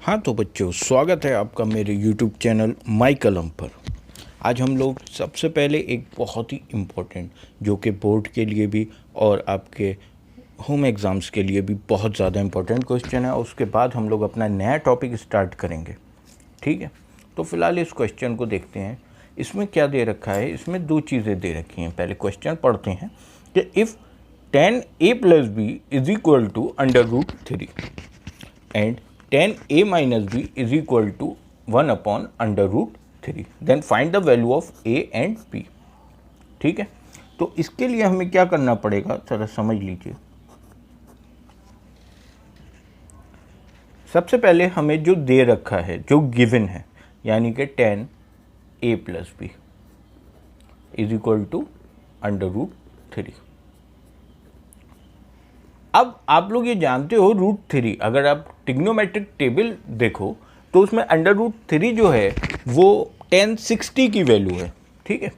हाँ तो बच्चों, स्वागत है आपका मेरे YouTube चैनल माई कलम पर। आज हम लोग सबसे पहले एक बहुत ही इम्पोर्टेंट, जो कि बोर्ड के लिए भी और आपके होम एग्ज़ाम्स के लिए भी बहुत ज़्यादा इम्पोर्टेंट क्वेश्चन है, और उसके बाद हम लोग अपना नया टॉपिक स्टार्ट करेंगे। ठीक है, तो फिलहाल इस क्वेश्चन को देखते हैं। इसमें क्या दे रखा है? इसमें दो चीज़ें दे रखी हैं। पहले क्वेश्चन पढ़ते हैं कि if 10a + b = √3 and 10a - b is equal to 1/√3, then find the value of a and b। ठीक है, तो इसके लिए हमें क्या करना पड़ेगा, जरा समझ लीजिए। सबसे पहले हमें जो दे रखा है, जो गिवन है, यानी कि 10a + b is equal to √3। अब आप लोग ये जानते हो √3, अगर आप ट्रिग्नोमेट्रिक टेबल देखो तो उसमें √3 जो है वो 1060 की वैल्यू है। ठीक है,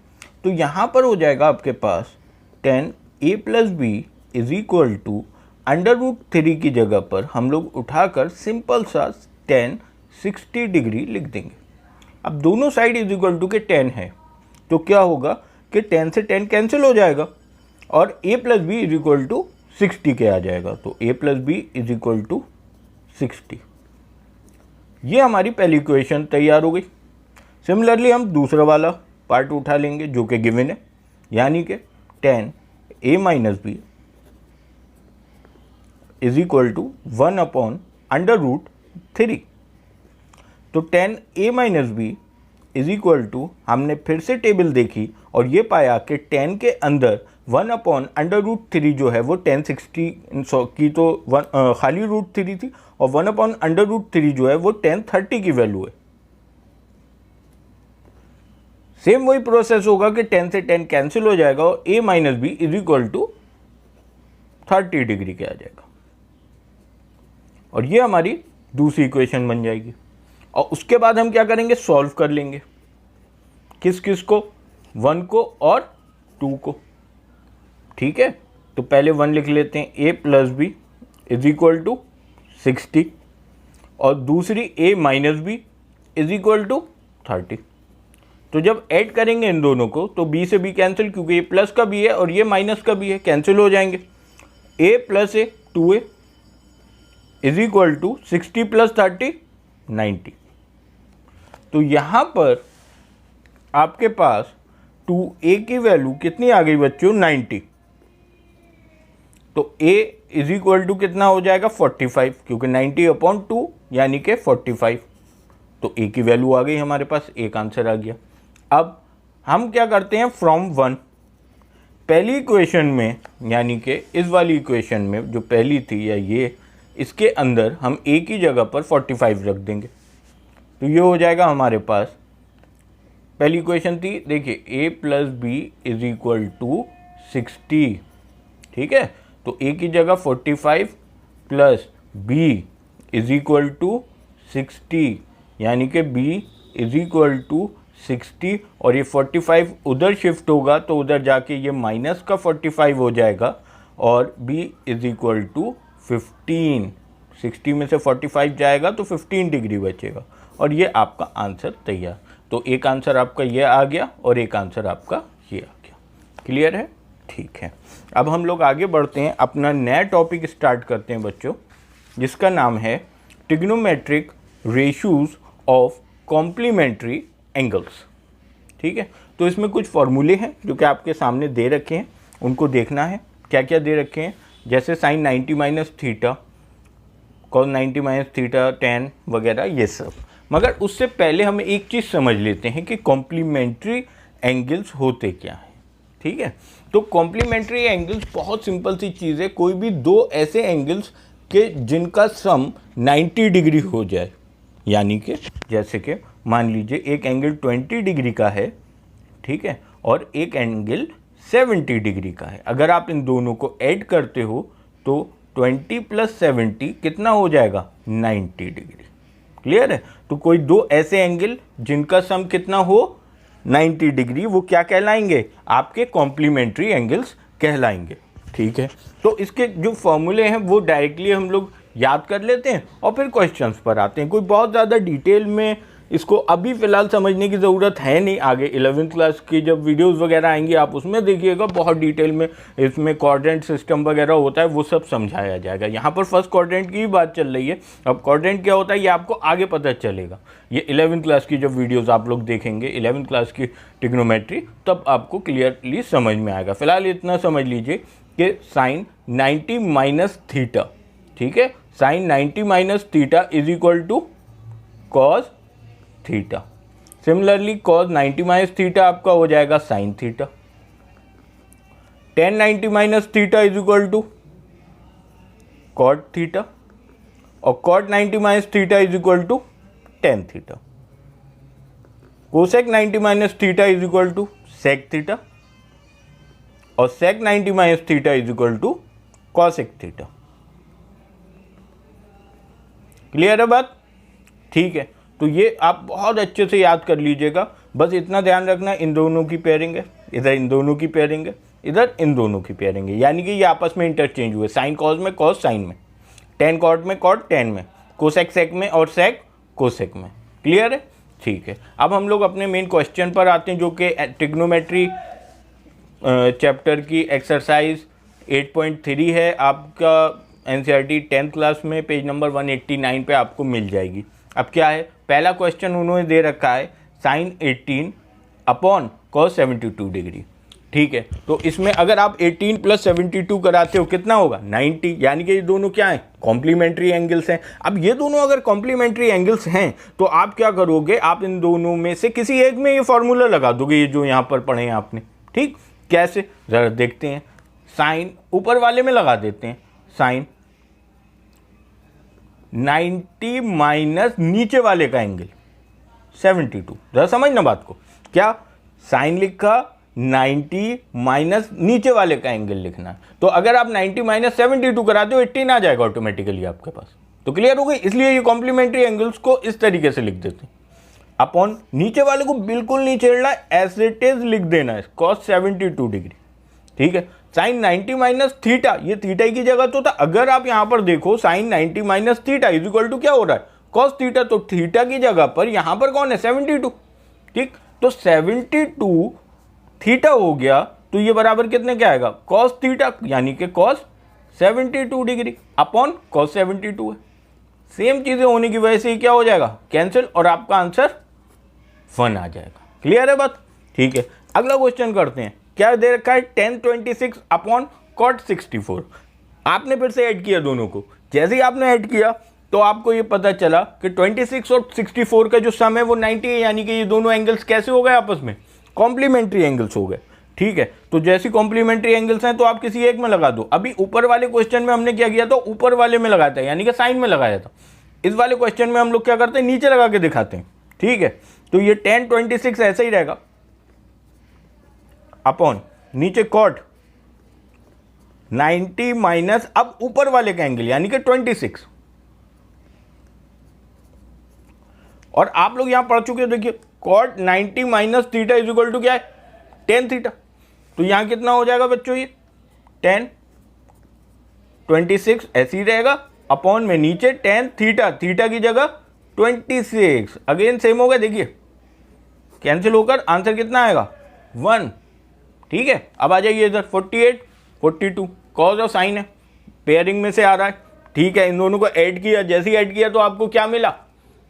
तो यहाँ पर हो जाएगा आपके पास 10a + b is equal to √3 की जगह पर हम लोग उठाकर सिंपल सा 1060 डिग्री लिख देंगे। अब दोनों साइड इज इक्वल टू के 10 है, तो क्या होगा कि 10 से 10 कैंसिल हो जाएगा और a + b is equal to 60 के आ जाएगा। तो a + b is equal to 60। ये हमारी पहली इक्वेशन तैयार हो गई। सिमिलरली हम दूसरा वाला पार्ट उठा लेंगे जो कि गिवन है, यानी कि 10a - b is equal to 1/√3। तो 10a - b is equal to, हमने फिर से टेबल देखी और ये पाया कि 10 के अंदर 1/√3 जो है वो 1060 की तो खाली √3 थी, और 1/√3 जो है वो 1030 की वैल्यू है। सेम वही प्रोसेस होगा कि 10 से 10 कैंसिल हो जाएगा और a - b is equal to 30 degree के आ जाएगा, और ये हमारी दूसरी इक्वेशन बन जाएगी। और उसके बाद हम क्या करेंगे, सॉल्व कर लेंगे। किस किस को? 1 को और 2 को। ठीक है, तो पहले 1 लिख लेते हैं, a + b is equal to 60, और दूसरी a - b is equal to 30। तो जब ऐड करेंगे इन दोनों को तो b से b कैंसिल, क्योंकि ये प्लस का b है और ये माइनस का b है, कैंसिल हो जाएंगे। a + a 2a is equal to 60 + 30 90। तो यहां पर आपके पास 2a की वैल्यू कितनी आ गई बच्चों? 90। तो a इज इक्वल टू कितना हो जाएगा? 45, क्योंकि 90/2 यानी कि 45। तो a की वैल्यू आ गई हमारे पास, एक आंसर आ गया। अब हम क्या करते हैं, फ्रॉम 1 पहली इक्वेशन में, यानी कि इस वाली इक्वेशन में जो पहली थी या ये, इसके अंदर हम a की जगह पर 45 रख देंगे। तो ये हो जाएगा हमारे पास, पहली इक्वेशन थी, देखिए a + b is equal to 60। ठीक है, तो a की जगह 45 plus b is equal to 60, यानी कि b इज इक्वल टू 60, और ये 45 उधर शिफ्ट होगा तो उधर जाके ये माइनस का 45 हो जाएगा, और b इज इक्वल टू 15। 60 में से 45 जाएगा तो 15 डिग्री बचेगा, और ये आपका आंसर तैयार। तो एक आंसर आपका ये आ गया और एक आंसर आपका ये आ गया। क्लियर है? ठीक है, अब हम लोग आगे बढ़ते हैं, अपना नया टॉपिक स्टार्ट करते हैं बच्चों, जिसका नाम है trigonometric ratios of complementary angles. ठीक है, तो इसमें कुछ फॉर्मूले हैं जो कि आपके सामने दे रखे हैं, उनको देखना है क्या क्या दे रखे हैं, जैसे sin 90 - theta, cos 90 - theta, tan वगैरह, ये सब। मगर उससे पहले हम एक चीज़ समझ लेते हैं कि कॉम्प्लीमेंट्री एंगल्स होते क्या हैं। ठीक है, तो कॉम्प्लीमेंट्री एंगल्स बहुत सिंपल सी चीज़ है, कोई भी दो ऐसे एंगल्स के जिनका सम 90 डिग्री हो जाए, यानी कि जैसे कि मान लीजिए एक एंगल 20 डिग्री का है, ठीक है, और एक एंगल 70 डिग्री का है। अगर आप इन दोनों को ऐड करते हो तो 20 + 70 कितना हो जाएगा? 90 डिग्री। क्लियर है? तो कोई दो ऐसे एंगल जिनका सम कितना हो? 90 डिग्री, वो क्या कहलाएंगे? आपके कॉम्प्लीमेंट्री एंगल्स कहलाएंगे। ठीक है, तो इसके जो फॉर्मूले हैं वो डायरेक्टली हम लोग याद कर लेते हैं और फिर क्वेश्चंस पर आते हैं। कोई बहुत ज़्यादा डिटेल में इसको अभी फ़िलहाल समझने की ज़रूरत है नहीं, आगे 11th क्लास की जब वीडियोस वगैरह आएंगी आप उसमें देखिएगा बहुत डिटेल में इसमें क्वाड्रेंट सिस्टम वगैरह होता है, वो सब समझाया जाएगा। यहाँ पर फर्स्ट क्वाड्रेंट की ही बात चल रही है। अब क्वाड्रेंट क्या होता है ये आपको आगे पता चलेगा, ये 11th क्लास की जब वीडियोज़ आप लोग देखेंगे 11th क्लास की ट्रिग्नोमेट्री, तब आपको क्लियरली समझ में आएगा। फिलहाल इतना समझ लीजिए कि साइन 90 माइनस थीटा, ठीक है, sine 90 minus theta is equal to cos theta. Similarly cos 90 minus theta आपका हो जाएगा sine theta. tan 90 minus theta is equal to cot theta और cot 90 minus theta is equal to tan theta. Cosec 90 minus theta is equal to sec theta और sec 90 minus theta is equal to cosec theta. Clear है बात? ठीक है, तो ये आप बहुत अच्छे से याद कर लीजिएगा। बस इतना ध्यान रखना इन दोनों की पेयरिंग है, इधर इन दोनों की पेयरिंग है, इधर इन दोनों की पेयरिंग है, यानी कि ये आपस में इंटरचेंज हुए। साइन कॉस में, कॉस साइन में, टेन कॉट में, कॉट टेन में, कोसेक सेक में और सेक कोसेक में। क्लियर है? ठीक है, अब हम लोग अपने मेन क्वेश्चन पर आते हैं जो कि ट्रिग्नोमेट्री चैप्टर की एक्सरसाइज 8.3 है। आपका एनसीईआरटी 10th क्लास में पेज नंबर 189 पे आपको मिल जाएगी। अब क्या है, पहला क्वेश्चन उन्होंने दे रखा है साइन 18 अपॉन कॉस 72 डिग्री। ठीक है, तो इसमें अगर आप 18 प्लस 72 कराते हो कितना होगा 90, यानी कि ये दोनों क्या हैं, कॉम्प्लीमेंट्री एंगल्स हैं। अब ये दोनों अगर कॉम्प्लीमेंट्री एंगल्स हैं तो आप क्या करोगे, आप इन दोनों में से किसी एक में ये फॉर्मूला लगा दोगे, ये जो यहाँ पर पढ़े हैं आपने। ठीक, कैसे जरा देखते हैं। साइन ऊपर वाले में लगा देते हैं, साइन 90 माइनस नीचे वाले का एंगल 72। जरा समझना बात को, क्या साइन लिखा, 90 माइनस नीचे वाले का एंगल लिखना है। तो अगर आप 90 माइनस 72 कराते हो 18 आ जाएगा ऑटोमेटिकली आपके पास। तो क्लियर हो गई, इसलिए ये कॉम्प्लीमेंट्री एंगल्स को इस तरीके से लिख देते हैं। अपॉन नीचे वाले को बिल्कुल नहीं छेड़ना, एज इट इज लिख देना है, कॉस 72 डिग्री। ठीक है, साइन 90 माइनस थीटा, ये थीटा की जगह तो था। अगर आप यहां पर देखो sine 90 minus theta is equal to क्या हो रहा है, कॉस थीटा। तो थीटा की जगह पर यहां पर कौन है 72। ठीक, तो 72 थीटा हो गया, तो ये बराबर कितने क्या आएगा, कॉस थीटा, यानी कि कॉस 72 डिग्री अपॉन कॉस 72 है। सेम चीजें होने की वजह से ये क्या हो जाएगा, कैंसिल, और आपका आंसर 1 आ जाएगा। क्लियर है बात? ठीक है, अगला क्वेश्चन करते हैं। क्या दे रखा है, tan 26 अपॉन कॉट 64। आपने फिर से ऐड किया दोनों को। जैसे ही आपने ऐड किया तो आपको ये पता चला कि 26 और 64 का जो सम है वो 90 है, यानी कि ये दोनों एंगल्स कैसे हो गए आपस में, कॉम्प्लीमेंट्री एंगल्स हो गए। ठीक है, तो जैसी कॉम्प्लीमेंट्री एंगल्स हैं तो आप किसी एक में लगा दो। अभी ऊपर वाले क्वेश्चन में हमने क्या किया था, ऊपर वाले में लगाया था, यानी कि साइन में लगाया था। इस वाले क्वेश्चन में हम लोग क्या करते हैं, नीचे लगा के दिखाते हैं। ठीक है, तो ये tan 26 ऐसा ही रहेगा अपॉन नीचे कॉट 90 माइनस, अब ऊपर वाले का एंगल यानी कि 26। और आप लोग यहां पढ़ चुके हो, देखिए cot 90 minus theta is equal to क्या है, tan थीटा। तो यहां कितना हो जाएगा बच्चों, ये tan 26 ऐसे ही रहेगा अपॉन में नीचे tan थीटा, थीटा की जगह 26। अगेन सेम होगा, देखिए कैंसिल होकर आंसर कितना आएगा 1। ठीक है, अब आ जाइए इधर 48 42 कॉस और साइन है, पेयरिंग में से आ रहा है। ठीक है, इन दोनों को ऐड किया, जैसे ही ऐड किया तो आपको क्या मिला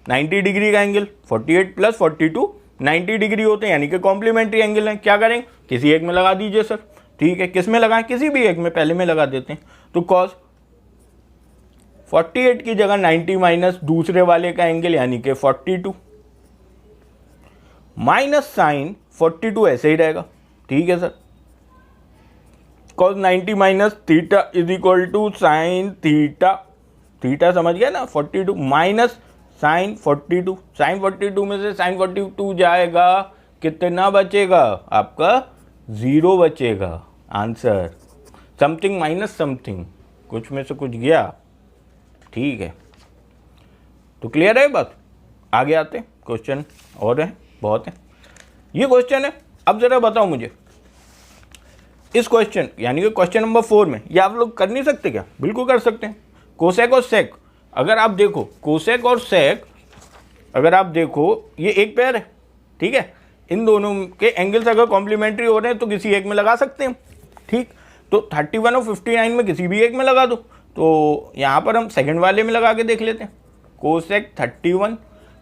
90 डिग्री का एंगल। 48 प्लस 42 90 डिग्री होते हैं, यानी कि कॉम्प्लीमेंट्री एंगल है। क्या करेंगे, किसी एक में लगा दीजिए सर। ठीक है, किस में लगाएं, किसी भी एक में, पहले में लगा देते हैं। तो कॉस 48 की जगह 90 माइनस दूसरे वाले का एंगल यानी कि 42 माइनस साइन 42 ऐसे ही रहेगा। ठीक है sir, cos 90 minus theta is equal to sine theta, theta समझ गया ना, 42 माइनस साइन 42, साइन 42 में से साइन 42 जाएगा, कितना बचेगा आपका 0 बचेगा। आंसर समथिंग माइनस समथिंग, कुछ में से कुछ गया। ठीक है, तो क्लियर है बात। आगे आते हैं, क्वेश्चन और है, बहुत है। ये क्वेश्चन है, अब जरा बताओ मुझे इस क्वेश्चन यानी कि क्वेश्चन नंबर 4 में, ये आप लोग कर नहीं सकते क्या, बिल्कुल कर सकते हैं। कोसेक और सेक, अगर आप देखो कोसेक और सेक, अगर आप देखो ये एक पेयर है, ठीक है, इन दोनों के एंगल्स अगर कॉम्प्लीमेंट्री हो रहे हैं तो किसी एक में लगा सकते हैं, ठीक। तो 31 और 59 में किसी भी एक में लगा दो। तो यहाँ पर हम सेकंड वाले में लगा के देख लेते हैं। कोसेक 31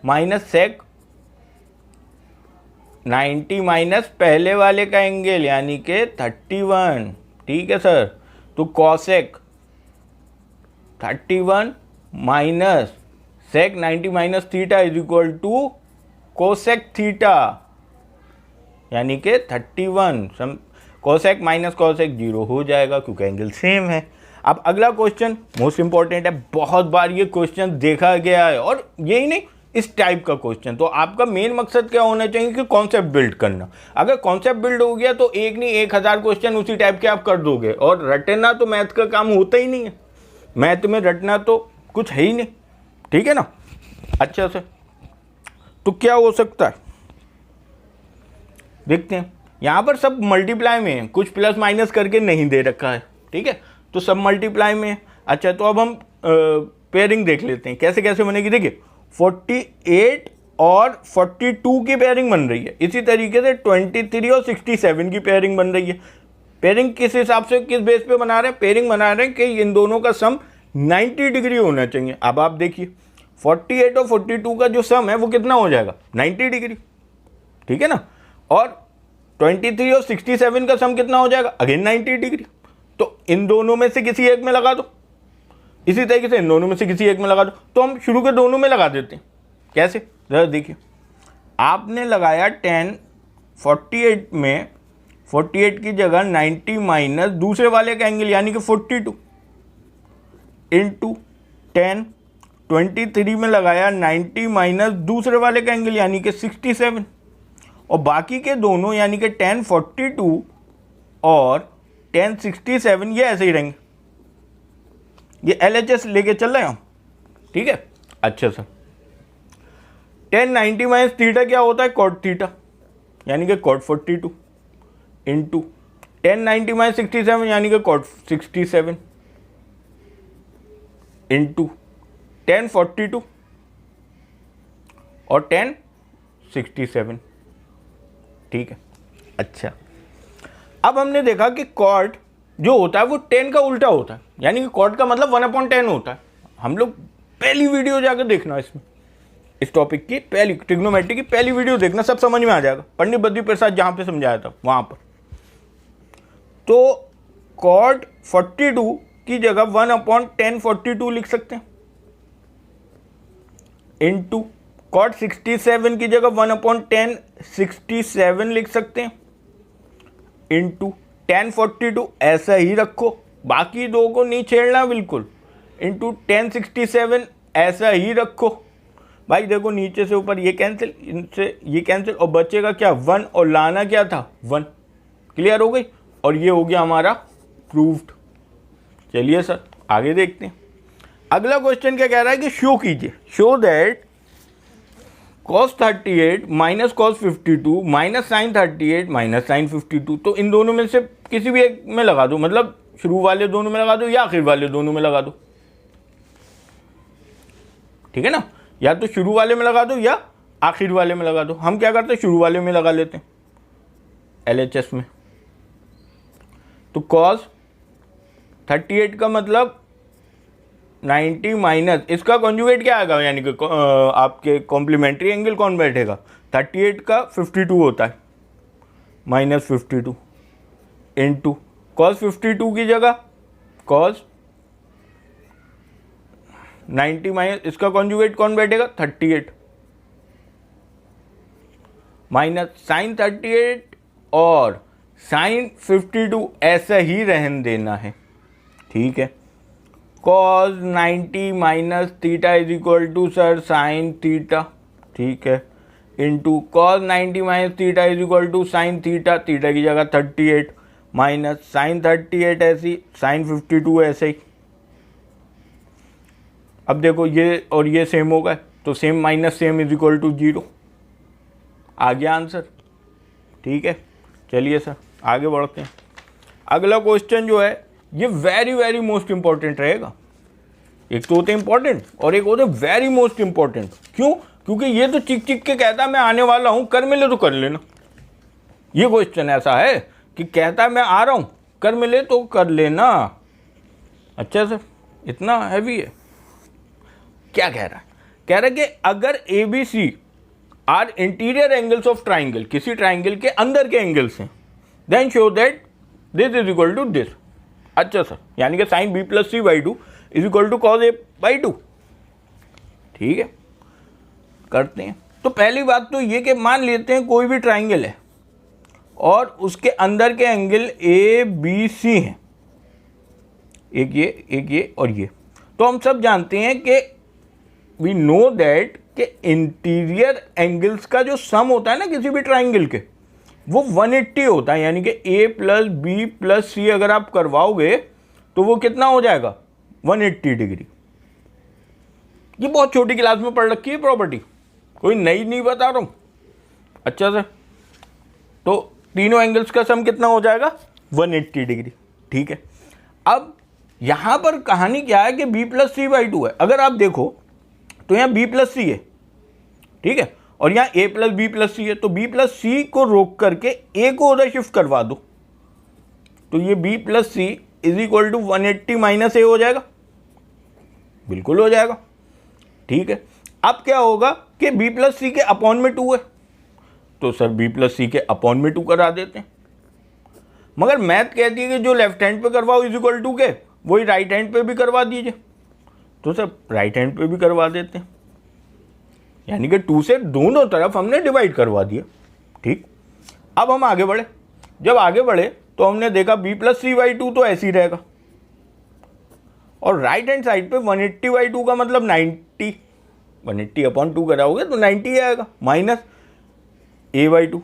माइनस सेक 90 माइनस पहले वाले का एंगल यानी कि 31, ठीक है सर। तो cosec 31 minus sec 90 minus theta is equal to cosec theta, यानी कि 31 कोसेक माइनस कोसेक 0 हो जाएगा क्योंकि एंगल सेम है। अब अगला क्वेश्चन मोस्ट इंपॉर्टेंट है, बहुत बार ये क्वेश्चन देखा गया है, और यही नहीं इस टाइप का क्वेश्चन। तो आपका मेन मकसद क्या होना चाहिए कि कॉन्सेप्ट बिल्ड करना। अगर कॉन्सेप्ट बिल्ड हो गया तो एक नहीं 1000 क्वेश्चन उसी टाइप के आप कर दोगे, और रटना तो मैथ का काम होता ही नहीं है, मैथ में रटना तो कुछ है ही नहीं, ठीक है ना। अच्छा से तो क्या हो सकता है देखते हैं। यहाँ पर सब मल्टीप्लाई में है, कुछ प्लस माइनस करके नहीं दे रखा है, ठीक है, तो सब मल्टीप्लाई में है। अच्छा तो अब हम पेयरिंग देख लेते हैं कैसे कैसे बनेगी। देखिए 48 और 42 की पेयरिंग बन रही है, इसी तरीके से 23 और 67 की पेयरिंग बन रही है। पेयरिंग किस हिसाब से, किस बेस पे बना रहे हैं, पेयरिंग बना रहे हैं कि इन दोनों का सम 90 डिग्री होना चाहिए। अब आप देखिए 48 और 42 का जो सम है वो कितना हो जाएगा, 90 डिग्री, ठीक है ना। और 23 और 67 का सम कितना हो जाएगा, अगेन 90 डिग्री। तो इन दोनों में से किसी एक में लगा दो, इसी तरीके से इन दोनों में से किसी एक में लगा दो। तो हम शुरू के दोनों में लगा देते हैं। कैसे, जरा देखिए, आपने लगाया 10, 48 में 48 की जगह 90 माइनस दूसरे वाले का एंगल यानी कि 42 इंटू 10, 23 में लगाया 90 माइनस दूसरे वाले का एंगल यानी कि 67, और बाकी के दोनों यानी कि 10, 42 और 10, 67 ये ऐसे ही रहेंगे, ये LHS लेके चल रहे हैं हम, ठीक है। अच्छा सर 10, 90 माइनस थीटा क्या होता है, कॉट थीटा, यानी कि कॉट 42 इंटू 10, 90 माइनस 67 यानी कि कॉट 67 इंटू 10, 42 और 10, 67, ठीक है। अच्छा अब हमने देखा कि कॉट जो होता है वो 10 का उल्टा होता है, यानी कि कॉट का मतलब 1/10 होता है। हम लोग पहली वीडियो जाकर देखना, इसमें इस टॉपिक की पहली ट्रिग्नोमेट्री की पहली वीडियो देखना, सब समझ में आ जाएगा। पंडित बद्री प्रसाद जहां पे समझाया था वहां पर। तो कॉट 42 की जगह 1/10 42 लिख सकते हैं, इंटू कॉट 67 की जगह 1/10 67 लिख सकते हैं, इंटू 10 42 ऐसा ही रखो, बाकी दो को नहीं छेड़ना बिल्कुल, इंटू 10 67 ऐसा ही रखो। भाई देखो नीचे से ऊपर ये कैंसिल, इनसे ये कैंसिल, और बचेगा क्या 1, और लाना क्या था 1। क्लियर हो गई, और ये हो गया हमारा प्रूव्ड। चलिए सर आगे देखते हैं। अगला क्वेश्चन क्या कह रहा है कि शो कीजिए, show that cos 38 minus cos 52 minus sine 38 minus sine 52। तो इन दोनों में से किसी भी एक में लगा दो, मतलब शुरू वाले दोनों में लगा दो या आखिर वाले दोनों में लगा दो, ठीक है ना। या तो शुरू वाले में लगा दो या आखिर वाले में लगा दो। हम क्या करते हैं, शुरू वाले में लगा लेते हैं LHS में। तो cos 38 का मतलब 90 माइनस इसका कॉन्जुगेट क्या आएगा, यानी कि आपके कॉम्प्लीमेंट्री एंगल कौन बैठेगा, 38 का 52 होता है माइनस 52 इंटू कॉस 52 की जगह कॉस 90 माइनस इसका कॉन्जुगेट कौन बैठेगा 38 माइनस साइन 38 और साइन 52 ऐसा ही रहन देना है, ठीक है। Cos 90 minus theta is equal to sir sine theta, ठीक है, into cos 90 minus theta is equal to sine theta, theta की जगह 38 माइनस साइन 38 ऐसी, साइन 52 ऐसे ही। अब देखो ये और ये सेम होगा, तो same minus same is equal to 0, आ गया आंसर, ठीक है। चलिए सर आगे बढ़ते हैं। अगला क्वेश्चन जो है ये वेरी वेरी मोस्ट इंपॉर्टेंट रहेगा। एक तो होते इंपॉर्टेंट और एक होते वेरी मोस्ट इंपॉर्टेंट। क्यों? क्योंकि ये तो चिक चिक के कहता है मैं आने वाला हूं, कर मिले तो कर लेना। ये क्वेश्चन ऐसा है कि कहता है मैं आ रहा हूं, कर मिले तो कर लेना। अच्छा सर, इतना हैवी है? क्या कह रहा है? कह रहा है कि अगर A B C are interior angles of triangle, किसी ट्राइंगल के अंदर के एंगल्स हैं, then show that this is equal to this. अच्छा सर, यानी कि sine B plus C by two is equal to cos A by two. ठीक है, करते हैं। तो पहली बात तो ये कि मान लेते हैं कोई भी ट्राइंगल है और उसके अंदर के एंगल ए बी सी हैं, एक ये और ये। तो हम सब जानते हैं कि वी नो दैट कि इंटीरियर एंगल्स का जो सम होता है ना किसी भी ट्राइंगल के, वो 180 होता है। यानी कि ए प्लस बी प्लस सी अगर आप करवाओगे तो वो कितना हो जाएगा? 180 डिग्री। ये बहुत छोटी क्लास में पढ़ रखी है प्रॉपर्टी, कोई नई नहीं बता रहा हूं। अच्छा सर, तो तीनों एंगल्स का सम कितना हो जाएगा? 180 डिग्री। ठीक है, अब यहां पर कहानी क्या है कि b plus C by two है। अगर आप देखो तो यहां b प्लस सी है, ठीक है, और यहां a प्लस बी प्लस सी है। तो b प्लस सी को रोक करके a को उधर शिफ्ट करवा दो, तो ये b plus C is equal to 180 minus a हो जाएगा। बिल्कुल हो जाएगा। ठीक है, अब क्या होगा कि b प्लस सी के अपॉन में 2 है, तो सर b प्लस सी के अपॉन में 2 करा देते हैं। मगर मैथ कहती है कि जो लेफ्ट हैंड पे करवाओ इज इक्वल टू के वही राइट हैंड पे भी करवा दीजिए। तो सर राइट हैंड पे भी करवा देते हैं, यानी कि 2 से दोनों तरफ हमने डिवाइड करवा दिया। ठीक, अब हम आगे बढ़े। जब आगे बढ़े तो हमने देखा b plus C by two तो ऐसे ही रहेगा, और राइट हैंड साइड पे 180 बाई टू का मतलब 90, 180 अपॉन 2 कराओगे तो 90 आएगा, माइनस a बाई टू।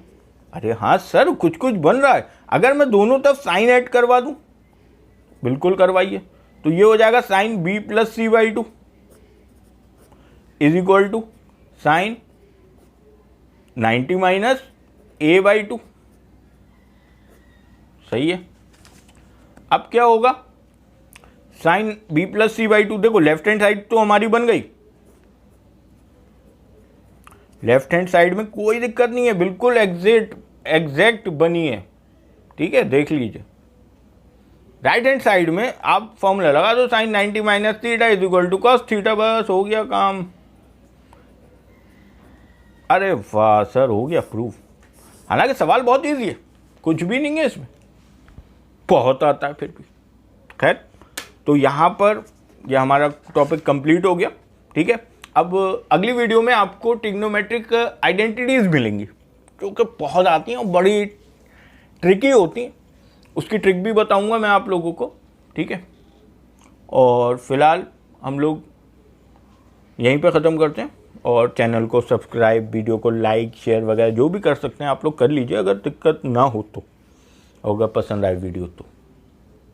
अरे हाँ सर, कुछ कुछ बन रहा है। अगर मैं दोनों तरफ साइन ऐड करवा दूं, बिल्कुल करवाइए, तो ये हो जाएगा sine b plus C by two is equal to sine 90 minus a by two. सही है। अब क्या होगा? Sine b plus C by two, देखो लेफ्ट हैंड साइड तो हमारी बन गई, लेफ्ट हैंड साइड में कोई दिक्कत नहीं है, बिल्कुल एग्जैक्ट बनी है। ठीक है, देख लीजिए। राइट हैंड साइड में आप फॉर्मूला लगा दो, sine 90 minus theta is equal to cos theta, बस हो गया काम। अरे वाह सर, हो गया प्रूफ। हालांकि सवाल बहुत इजी है, कुछ भी नहीं है इसमें, बहुत आता है फिर भी। खैर, तो यहाँ पर यह हमारा टॉपिक कंप्लीट हो गया। ठीक है, अब अगली वीडियो में आपको ट्रिग्नोमेट्रिक आइडेंटिटीज मिलेंगी जो कि बहुत आती हैं और बड़ी ट्रिकी होती हैं। उसकी ट्रिक भी बताऊंगा मैं आप लोगों को। ठीक है, और फिलहाल हम लोग यहीं पे ख़त्म करते हैं, और चैनल को सब्सक्राइब, वीडियो को लाइक शेयर वगैरह जो भी कर सकते हैं आप लोग कर लीजिए, अगर दिक्कत ना हो तो, अगर पसंद आए वीडियो तो।